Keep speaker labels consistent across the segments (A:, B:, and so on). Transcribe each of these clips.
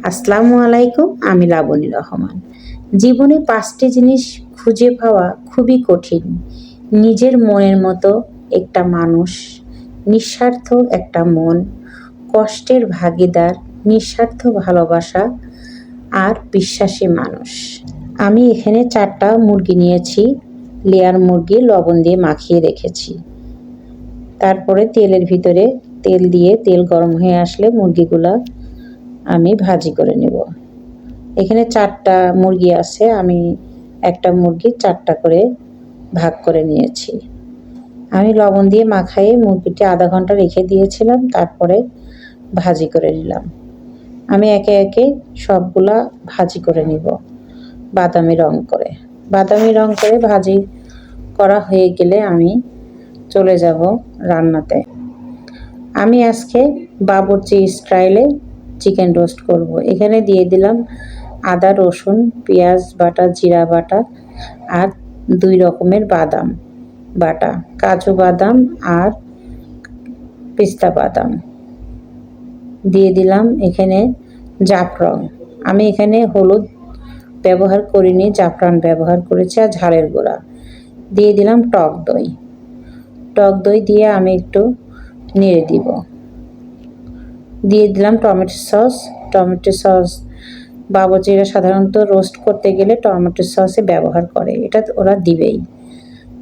A: আসসালামু আলাইকুম। আমি লাবণী রহমান। জীবনে ৫টি জিনিস খুঁজে পাওয়া খুবই কঠিন। নিজের মনের মতো একটা মানুষ, নিঃস্বার্থ একটা মন, কষ্টের ভাগীদার, নিঃস্বার্থ ভালোবাসা আর বিশ্বাসী মানুষ। আমি এখানে ৪টা মুরগি নিয়েছি। লেয়ার মুরগি লবণ দিয়ে মাখিয়ে রেখেছি। তারপরে তেলের ভিতরে তেল দিয়ে তেল গরম হয়ে আসলে মুরগিগুলা আমি ভাজি করে নেব। এখানে ৪টা মুরগি আছে। আমি একটা মুরগি ৪টা করে ভাগ করে নিয়েছি। আমি লবণ দিয়ে মাখায়ে মুরগিটি আধা ঘন্টা রেখে দিয়েছিলাম, তারপরে ভাজি করে নিলাম। আমি একে একে সবগুলা ভাজি করে নিব বাদামি রং করে। বাদামি রং করে ভাজি করা হয়ে গেলে আমি চলে যাব রান্নাতে। আমি আজকে বাবুর্চি স্টাইলে চিকেন রোস্ট করব। এখানে দিয়ে দিলাম আদা, রসুন, পেঁয়াজ বাটা, জিরা বাটা আর ২ রকমের বাদাম বাটা, কাজু বাদাম আর পিস্তা বাদাম। দিয়ে দিলাম এখানে জাফরান। আমি এখানে হলুদ ব্যবহার করিনি, জাফরান ব্যবহার করেছি আর ঝালের গুঁড়া। দিয়ে দিলাম টক দই। টক দই দিয়ে আমি একটু নেড়ে দিব। দিয়ে দিলাম টমেটো সস। টমেটো সস বাবুর্চিরা সাধারণত রোস্ট করতে গেলে টমেটো সসই ব্যবহার করে, এটা ওরা দিবেই।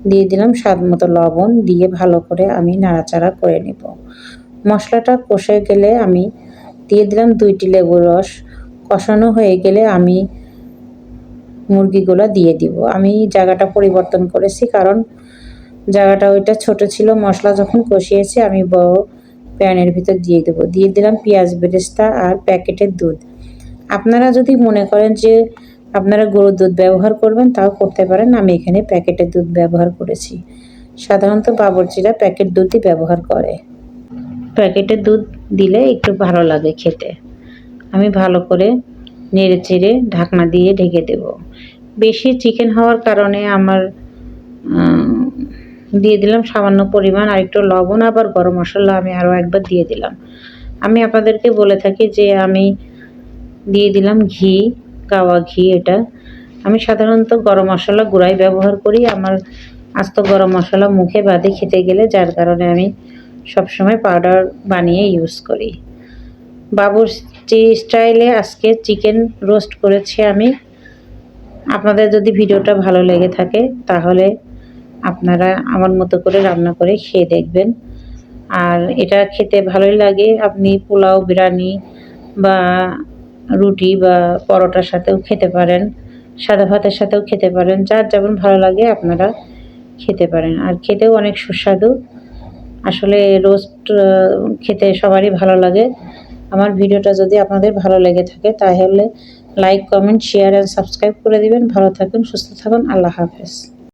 A: দিয়ে দিলাম স্বাদ মতো লবণ, দিয়ে ভালো করে আমি নাড়াচাড়া করে নেব। মশলাটা কষে গেলে আমি দিয়ে দিলাম ২টি লেবুর রস। কষানো হয়ে গেলে আমি মুরগিগুলো দিয়ে দিব। আমি জায়গাটা পরিবর্তন করেছি, কারণ জায়গাটা ওইটা ছোট ছিল। মশলা যখন কষিয়েছি আমি বড় প্যানের ভিতর দিয়ে দেবো। দিয়ে দিলাম পেঁয়াজ বেরেস্তা আর প্যাকেটের দুধ। আপনারা যদি মনে করেন যে আপনারা গরুর দুধ ব্যবহার করবেন, তাও করতে পারেন। আমি এখানে প্যাকেটের দুধ ব্যবহার করেছি। সাধারণত বাবুর্চিরা প্যাকেট দুধই ব্যবহার করে। প্যাকেটের দুধ দিলে একটু ভালো লাগে খেতে। আমি ভালো করে নেড়ে চেড়ে ঢাকনা দিয়ে ঢেকে দেব। বেশি চিকেন হওয়ার কারণে আমার দিয়ে দিলাম সামান্য পরিমাণ আর একটু লবণ, আবার গরম মশলা আমি আরও একবার দিয়ে দিলাম। আমি আপনাদেরকে বলে থাকি যে আমি দিয়ে দিলাম ঘি, গাওয়া ঘি। এটা আমি সাধারণত গরম মশলা গুঁড়াই ব্যবহার করি। আমার আস্ত গরম মশলা মুখে বাদে খেতে গেলে, যার কারণে আমি সবসময় পাউডার বানিয়ে ইউজ করি। বাবুর্চি স্টাইলে আজকে চিকেন রোস্ট করেছি আমি। আপনাদের যদি ভিডিওটা ভালো লেগে থাকে তাহলে আপনারা আমার মতো করে রান্না করে খেয়ে দেখবেন। আর এটা খেতে ভালোই লাগে। আপনি পোলাও, বিরিয়ানি বা রুটি বা পরোটার সাথেও খেতে পারেন, সাদা ভাতের সাথেও খেতে পারেন। যার যেমন ভালো লাগে আপনারা খেতে পারেন। আর খেতেও অনেক সুস্বাদু। আসলে রোস্ট খেতে সবারই ভালো লাগে। আমার ভিডিওটা যদি আপনাদের ভালো লেগে থাকে তাহলে লাইক, কমেন্ট, শেয়ার আর সাবস্ক্রাইব করে দিবেন। ভালো থাকুন, সুস্থ থাকুন। আল্লাহ হাফেজ।